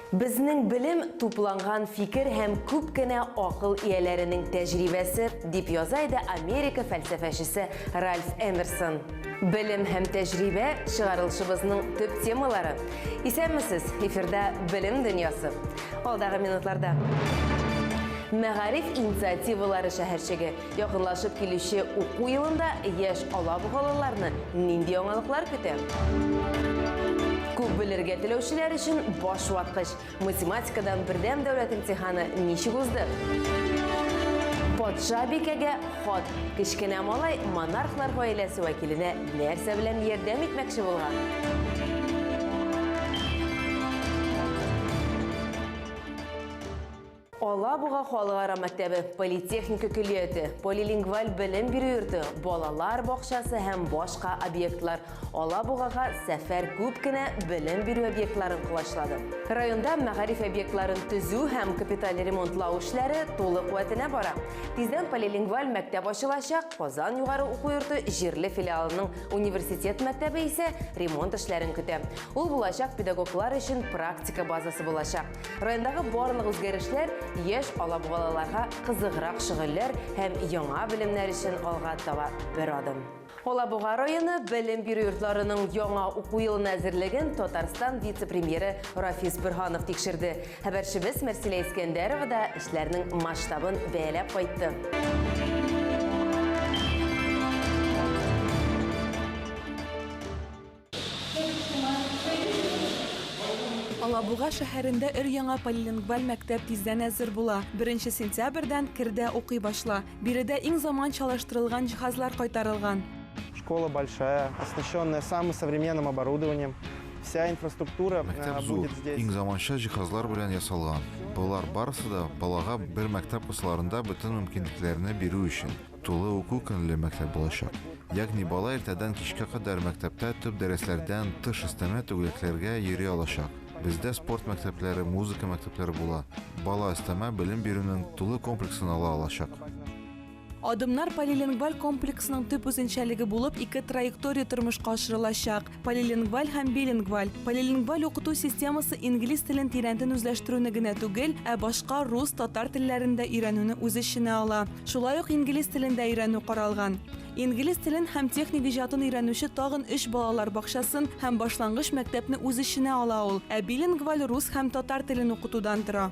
Безнең белем тупланган фикер һәм күп кенә акыл ияләренең тәҗрибәсе, дип яза иде Америка фәлсәфәчесе Ральф Эмерсон. Белем һәм тәҗрибә чыгарылышыбызның төп темалары. Исәнмесез, эфирда белем дөньясы. Алдагы минутларда Мәгариф инициативалары шәһәрчеге якынлашып килүче уку елында яшь алабугалыларны нинди яңалыклар көтә? Күп белергә теләүчеләр өчен баш ваткыч математикадан бердәм дәүләт имтиханы ничек узды? Патша бикәгә хат. Кечкенә малай монархлар гаиләсе вәкиленә нәрсә белән ярдәм итмәкче булган? Алабуга халыкара мәктәбе, политехника көллияте, полилингваль белем бирү йорты, балалар бакчасы һәм башка объектлар Алабугага сәфәр күп кенә белем бирү объектларын кулачлады. Районда мәгариф объектларын төзү һәм капиталь ремонтлау эшләре тулы куәтенә бара. Тиздән полилингваль мәктәп ачылачак. Казан югары уку йорты җирле филиалының университет мәктәбе исә ремонт эшләрен көтә. Ул булачак педагоглар өчен практика базасы булачак. Райондагы барлык үзгәрешләр яшь алабугалыларга кызыграк шөгыльләр һәм яңа белемнәр өчен алга таба бер адым. Алабуга районы белем бирү йортларының яңа уку елына әзерлеген Татарстан вице-премьеры Рафис Бөрханов тикшерде. Хәбәрчебез Мәрсилә Искәндәрова да эшләрнең масштабын бәяләп кайтты. Алабуга шәһәрендә өр-яңа полилингваль мәктәп тиздән әзер була. 1 сентябрьдән кердә укый башла. Биредә иң заманчалаштырылган җиһазлар кайтарылган. Школа большая, оснащенная самым современным оборудованием. Вся инфраструктура будет здесь. Иң заманча җиһазлар белән ясалган. Булар барысы да балага бер мәктәп курсларында бөтен мөмкинлекләрне бирү өчен тулы уку көнле мәктәп булачак. Ягъни бала иртәдән кичкә кадәр мәктәптә төп дәресләрдән тыш өстәмә түгәрәкләргә йөри алачак. Бездә спорт мәктәпләре, музыка мәктәпләре була. Бала өстәмә белем бирүнең тулы комплексын ала алачак. Адымнар полилингваль комплексының төп үзенчәлеге булып, 2 траектория тормышка ашырылачак. Полилингваль һәм билингваль. Полилингваль укыту системасы инглиз телен тирәнтен үзләштерүне генә түгел, ә башка рус, татар телләрендә өйрәнүне үз эченә ала. Шулай ук инглиз телендә өйрәнү каралган. Инглиз телен һәм техник иҗатын өйрәнүче тагын 3 балалар бакчасын һәм башлангыч мәктәпне үз эченә ала ул. Ә билингваль рус һәм татар телен укытудан тора.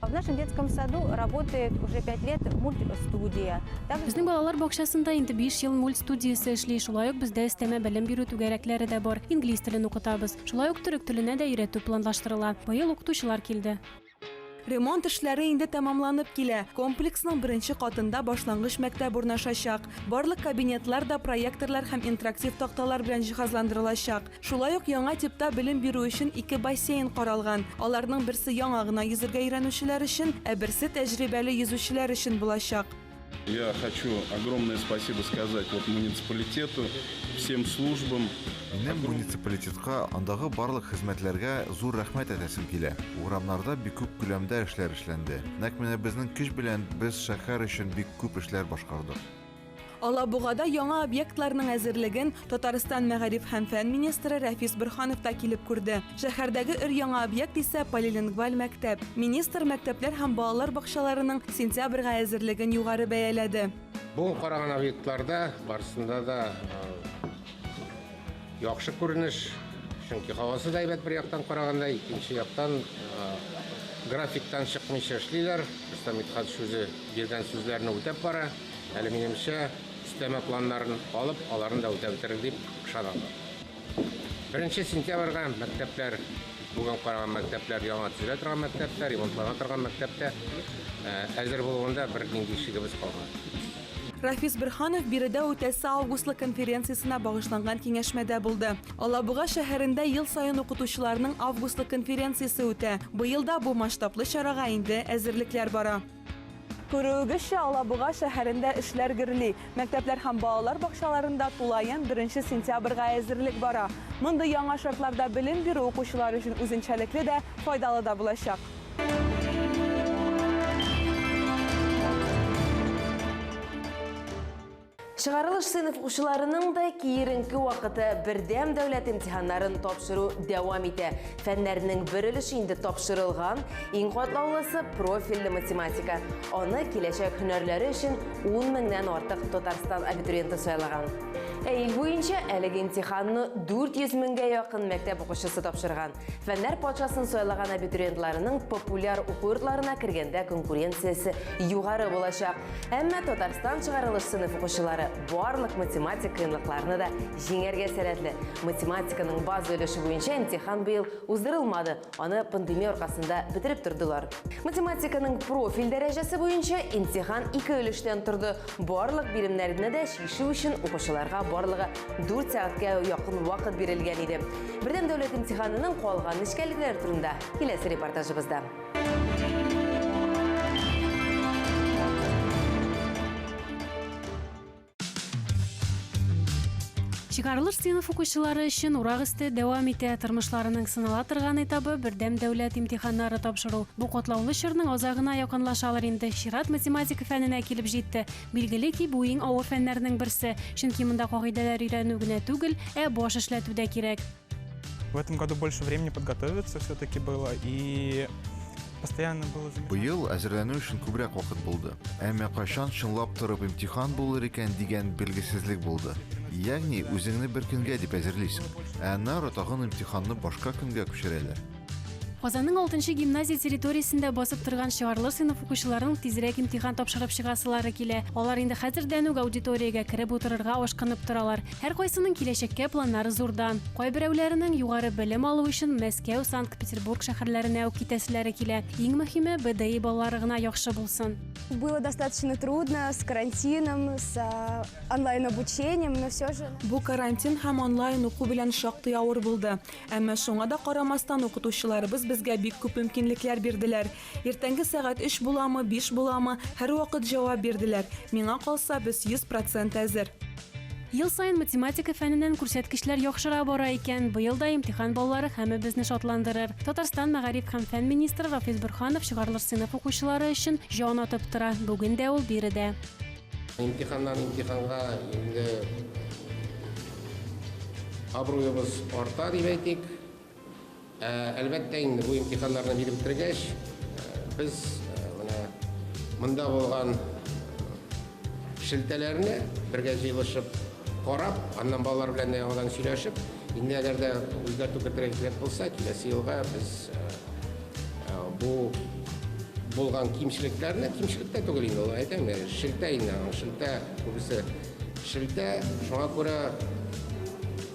В нашем детском саду работает уже 5 лет мультстудия. Безнең балалар бакчасында инде 5 ел мультстудиясе эшли. Шулай ук бездә өстәмә белем бирү түгәрәкләре дә бар. Инглиз телен укытабыз. Шулай ук төрек теленә дә өйрәтү планлаштырыла. Быел укытучылар килде. Ремонт эшләре инде тәмамланып килә. Комплексның 1 катында башлангыч мәктәп урнашачак. Барлык кабинетлар да проекторлар һәм интерактив такталар белән җиһазландырылачак. Шулай ук яңа типта белем бирү өчен 2 бассейн каралган. Аларның берсе яңа гына йөзәргә өйрәнүчеләр өчен, ә берсе тәҗрибәле йөзүчеләр өчен булачак. Я хочу огромное спасибо сказать муниципалитету, всем службам. Минем муниципалитетка андагы барлык хезмәтләргә зур рәхмәт әйтәсем килә. Урамнарда бик күп күләмдә эшләр эшләнде. Нәкъ менә безнең көч белән без шәһәр өчен бик күп эшләр башкардык. Алабугада яңа объектларның әзерлеген Татарстан мәгариф һәм фән министры Рафис Бөрханов та килеп күрде. Шәһәрдәге өр-яңа объект исә полилингваль мәктәп. Министр мәктәпләр һәм балалар бакчаларының сентябрьгә әзерлеген югары бәяләде. Бу караган объектларда барысында да яхшы күренеш, чөнки һавасы да әйбәт бер яктан караганда, икенче яктан графиктан чыкмыйча эшлиләр. Рөстәм Митхат сүзе биргән сүзләрне үтәп бара. Әле минемчә өстәмә планнарын алып, аларын да үтәп бетерер дип ышанам. 1 сентябрьгә мәктәпләр, бүген караган мәктәпләр, яңа төзелә торган мәктәпләр, ремонтлана торган мәктәптә әзер булганда бер нинди шигебез калган. Рафис Бөрханов биредә үтәсе августлык конференциясына багышланган киңәшмәдә булды. Алабуга шәһәрендә ел саен укытучыларның августлык конференциясе үтә. Быел да бу масштаблы чарага инде әзерлекләр бара. Күрүгезчә, Алабуга шәһәрендә эшләр гөрли. Мәктәпләр һәм балалар бакчаларында тулаен 1 сентябрьгә әзерлек бара. Мондый яңа шартларда белем бирү укучылар өчен үзенчәлекле дә, файдалы да булачак. Чыгарылыш сыйныф укучыларының да кийеринки вакыты бердәм дәүләт имтиханнарын тапшыру дәвам итә. Фәннәрнең бер өлеше инде тапшырылган, иң катлаулысы профильле математика. Аны киләчәк һөнәрләре өчен 10 меңнән артык Татарстан абитуриенты сайлаган. Ил буенча әлеге имтиханны 400 меңгә якын мәктәп укучысы тапшырган. Фәннәр патшасын сайлаган абитуриентларының популяр уку йортларына кергәндә конкуренциясе югары булачак. Әмма Татарстан чыгарылыш сыйныф укучылары барлык математик кыенлыкларны да җиңәргә сәләтле. Математиканың база өлеше буенча имтихан быел уздырылмады. Аны пандемия аркасында бетереп тордылар. Математиканың профиль дәрәҗәсе буенча имтихан 2 өлештән торды. Барлык биремнәрне дә шишу өчен укучыларга барлыгы 4 сәгатькә якын вакыт бирелгән иде. Бердәм дәүләт имтиханының калган нечкәлекләре турында киләсе репортажыбызда. Чыгарылыш сыйныф укучылары өчен урак өсте дәвам итә. Тормышларының сынала торган этабы бердәм дәүләт имтиханнары тапшыру. Бу катлаулы чорның азагына якынлашалар инде. Чират математика фәненә килеп җитте. Билгеле ки, бу иң авыр фәннәрнең берсе. Чөнки монда кагыйдәләр өйрәнү генә түгел, баш эшләтү дә кирәк. В этом году больше времени подготовиться все-таки было, и постоянно было... Быел әзерләнү өчен күбрәк вакыт булды. Әмма кашан чынлап торып имтихан булыр икән дигән белгесезлек булды. Ягъни үзеңне бер көнгә дип әзерлисең. Аннары тагын имтиханны башка көнгә күчерәләр. Казанның 6-нчы гимназия территориясендә басып торган чыгарылыш сыйныф укучыларының тизрәк имтихан тапшырып чыгасылары килә. Алар инде хәзердән үк аудиториягә кереп утырырга ашкынып торалар. Һәр кайсының киләчәккә планнары зурдан. Кайберәүләренең югары белем алу өчен Мәскәү, Санкт-Петербург шәһәрләренә үк китәселәре килә. Иң мөһиме БДИ балалары гына яхшы булсын. Было достаточно трудно с карантином, с онлайн-обучением, но все же... Бу карантин һәм онлайн уку белән шактый авыр булды. Әмма шуңа да карамастан укытучыларыбыз безгә бик күп мөмкинлекләр бирделәр. Иртәнге сәгать 3 буламы, 5 буламы, һәр вакыт җавап бирделәр. Миңа калса, без 100% әзер. Ел сайын математика фәненнән күрсәткечләр яхшыра бара икән. Быел да имтихан баллары һәммәбезне шатландырыр. Татарстан мәгариф һәм фән министры Рафис Бөрханов чыгарылыш сыйныф укучылары өчен җан атып тора. Бүген дә ул биредә. Имтиханнан имтиханга инде абруебыз арта дип әйтик. Әлбәттә инде бу имтиханнарны биреп бетергәч, без монда булган шелтәләрне бергә җыелышып карап, аннан балалар белән яңадан сөйләшеп, инде әгәр дә үзгәртү кертергә булса, киләсе елга без бу булган кимчелекләрне, кимчелек тә түгел инде, әйтәм, шелтә инде, шелтә күбесе шелтә, шуңа күрә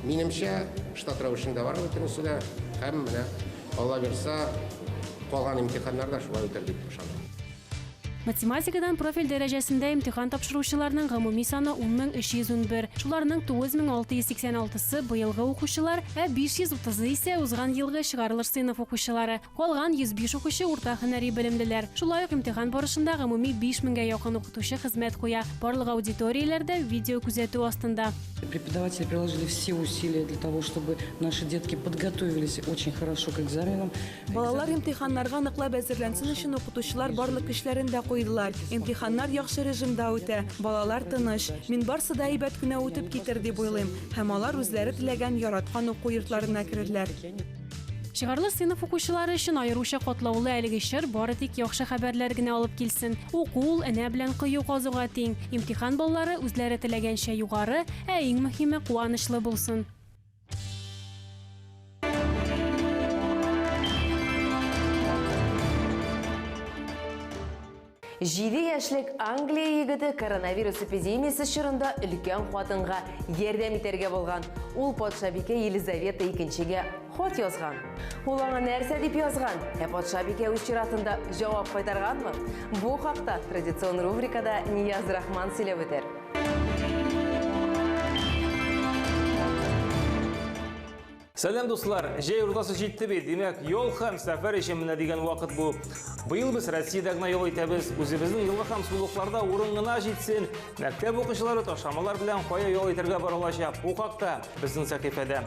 минемчә штат рәвешендә бар бөтенесе дә, һәм менә Алла бирсә, калган имтиханнар да шулай үтәр дип ышанам. Математикадан профиль дәрәҗәсендә имтихан тапшыручыларның гомуми саны 10311. Шуларның 9686-сы быелгы укучылар, 530-ы исә узган елгы чыгарылыш сыйныф укучылары. Калган 105 укучы урта һөнәри белемлеләр. Шулай ук имтихан барышында гомуми 5000гә якын укытучы хезмәт куя. Барлык аудиторияләрдә видео күзәтү астында. Преподаватели приложили все усилия для того, чтобы наши детки подготовились очень хорошо к экзаменам. Балалар имтиханнарга ныклап әзерләнсен өчен укытучылар барлык көчләрен дә куйдылар. Имтиханнар яхшы режимда үтә. Балалар тыныч. Мин барсы да әйбәт кенә үтеп китер дип уйлыйм. Һәм алар үзләре теләгән яраткан уку йортларына керерләр. Чыгарылыш сыйныф укучылары өчен аеруча катлаулы әлеге чор бары тик яхшы хәбәрләр генә алып килсен. Укул энә белән кыю казуга тиң. Имтихан баллары үзләре теләгәнчә югары, иң мөһиме куанычлы булсын. Җиде яшьлек Англия егете коронавирус эпидемиясе чорында өлкән хатынга ярдәм итәргә булган. Ул патшабикә Елизавета II-гә хат язган. Ул аңа нәрсә дип язган? Патшабикә үз чиратында җавап кайтарганмы? Бу хакта традицион рубрикада Нияз Рахман сөйләп үтәр. Сәлем дуслар, җәй уртасы җитте бит. Димәк, юл һәм сәфәр ишеменә дигән вакыт бу. Быел без Россиядә генә юл итәбез. Үзебезнең елга һәм сулыкларда урын гына җитсен. Мәктәп укучылары ташламалар белән кая юл итәргә барылачак. Бу хакта безнең сәхифәдә.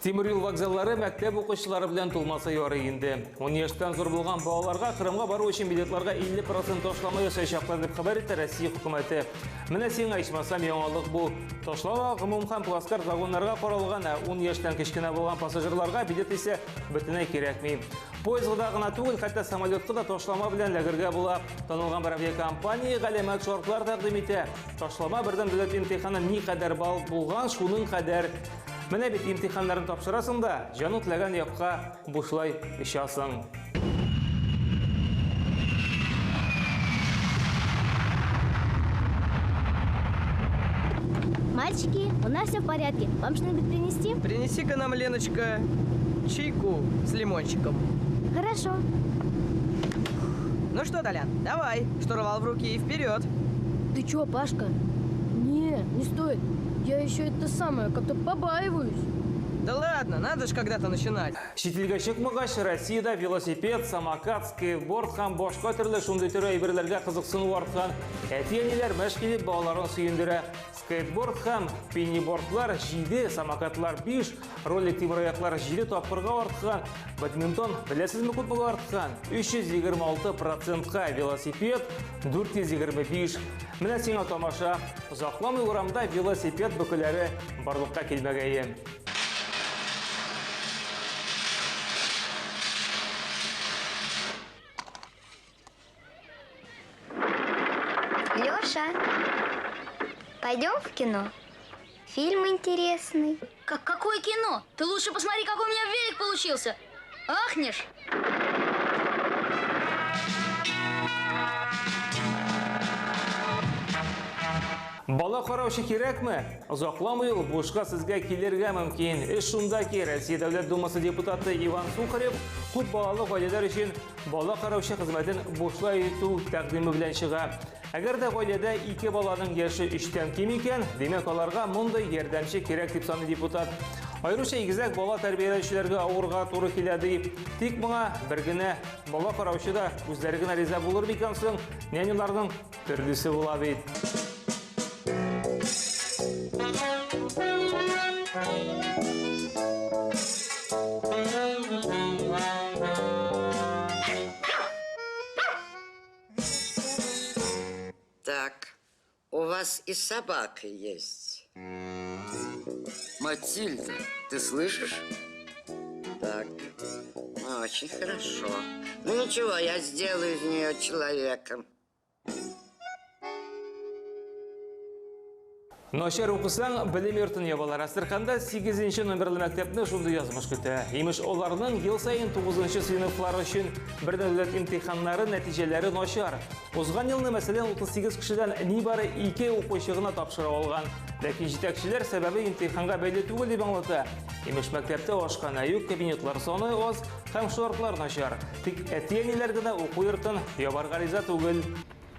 Темір юл вокзаллары мәктәп оқушылары белән тулмаса ярый инде. 10 яшьтән зур булган балаларга Кырымга бару өчен билетларга 50% ташлама ясаячаклар дип хәбәр итә Россия хөкүмәте. Менә сиңа ичмасам яңалык бу. Ташлама гомумхан плацкарт вагоннарга каралган, 10 яшьтән кечкенә булган пассажирларга билет исә бөтенләй кирәкми. Поездда гына түгел, хәтта самолетта да ташлама белән ләгергә була. Танылган бер авиакомпания галәмәт шартлар тәкъдим итә. Ташлама бердән дәүләт имтиханы никадәр бал булган, шуның кадәр. Менә бит имтиханнарын тапшырасың да, җаны теләгән якка бушлай очасың. Мальчики, у нас все в порядке. Вам что-нибудь принести? Принеси-ка нам, Леночка, чайку с лимончиком. Хорошо. Ну что, Толян, давай, штурвал в руки и вперед. Ты чё, Пашка? Не стоит. Я еще это самое, как-то побаиваюсь. Да ладно, надо же когда-то начинать. Шетелгә чыкмагач, Россиядә велосипед, самокат, скейтборд һәм башка төрле шундый төр әйберләргә кызыксыну арткан. Әти-әниләр мәшк итеп балаларын сөендерә. Скейтборд һәм пеннибордлар 7, самокатлар 5, ролик тимер-аяклар 7 тапкырга арткан. Бадминтон беләсезме күп булып арткан? 326%-ка велосипед, 425. Менә сиңа тамаша. Озакламый урамда велосипед бөкеләре барлыкка килмәгәе. Леша, пойдем в кино? Фильм интересный. Какое кино? Ты лучше посмотри, какой у меня велик получился. Ахнешь? Бала караучы кирәкме? Озакламый ул бушка сезгә килергә мөмкин. Эш шунда ки, Россия Дәүләт Думасы депутаты Иван Сухарев күп балалы гаиләләр өчен бала караучы хезмәтен бушлай итү тәкъдиме белән чыга. Әгәр дә гаиләдә 2 баланың яше 3тән ким икән, демәк аларга мондай ярдәмче кирәк дип саный депутат. Айрыша игезәк бала тәрбияләүчеләргә авырга туры килә дип, тик моңа бер генә бала караучы да үзләре генә риза булыр бикән соң, няняларның төрлесе була бит. Так, у вас и собака есть. Матильда, ты слышишь? Так, очень хорошо. Ну ничего, я сделаю из нее человеком. Начар укысаң, белем йортын ябалар. Астраханда 8-нче номерлы мәктәпне шундый язмыш көтә. Имеш оларның ел сайын 9-нчы сыйныфлар өчен бер дәүләт имтиханнары нәтиҗәләре начар. Узган елны мәсәлән 38 кешедән нибары 2 укучы гына тапшыра алган. Ләкин җитәкчеләр сәбәбе имтиханга бәйле түгел дип аңлата. Имеш мәктәптә ашхана юк, кабинетлар саны аз һәм шартлар начар. Тик әти-әниләр генә уку йортын ябарга риза түгел.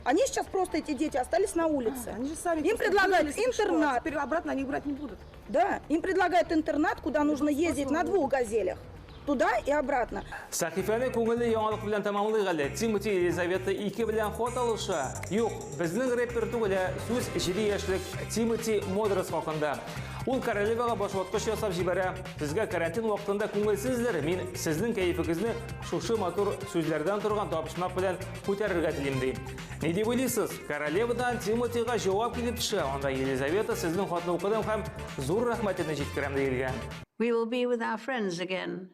Они сейчас просто, эти дети, остались на улице. Они же сами им предлагают интернат. Теперь обратно они брать не будут. Да, им предлагают интернат, куда нужно ездить на 2 газелях. Туда и обратно. Сәхифәне күңелле яңалык белән тәмамлый әле. Тимати Елизавета 2 белән хат алыша. Юк, безнең рэпер түгел, сүз 7 яшьлек Тимати Модрас хакында. Ул королевага башваткыч ясап җибәрә. Сезгә карантин вакытында күңелсезләр, мин сезнең кәефегезне шушы матур сүзләрдән торган табышмак белән күтәрергә телим ди. Ни дип уйлыйсыз? Королевадан Тиматига җавап килеп төшә. Анда Елизавета сезнең хатны укыдым һәм зур рәхмәтне җиткерәм диелгән. We will be with our friends again.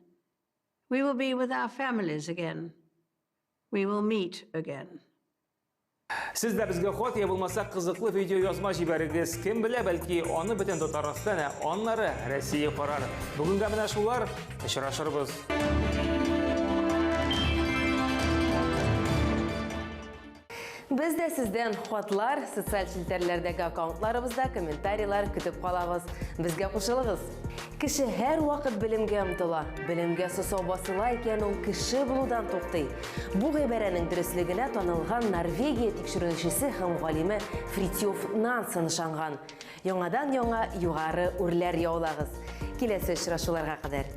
We will be with our families again. We will meet again. Сез дә безгә хат я булмаса кызыклы видео язма җибәрегез. Кем белә, бәлки аны бөтен Татарстан, аннары Россия карар. Бүгенгә менә шулар, очрашырбыз. Biz de sizden xatlар, социаль челтәрләрдәге аккаунтларыбызда комментарийлар көтеп калабыз. Безгә кушылыгыз. Кеше һәр вакыт белемгә омтыла. Белемгә сосау басыла икән ул кеше булудан туктый. Бу гыйбарәнең дөрестлегенә танылган Норвегия тикшерүчесе һәм галиме Фритьёф Нансен ышанган. Яңадан яңа югары үрләр яулагыз. Киләсе очрашуларга кадәр.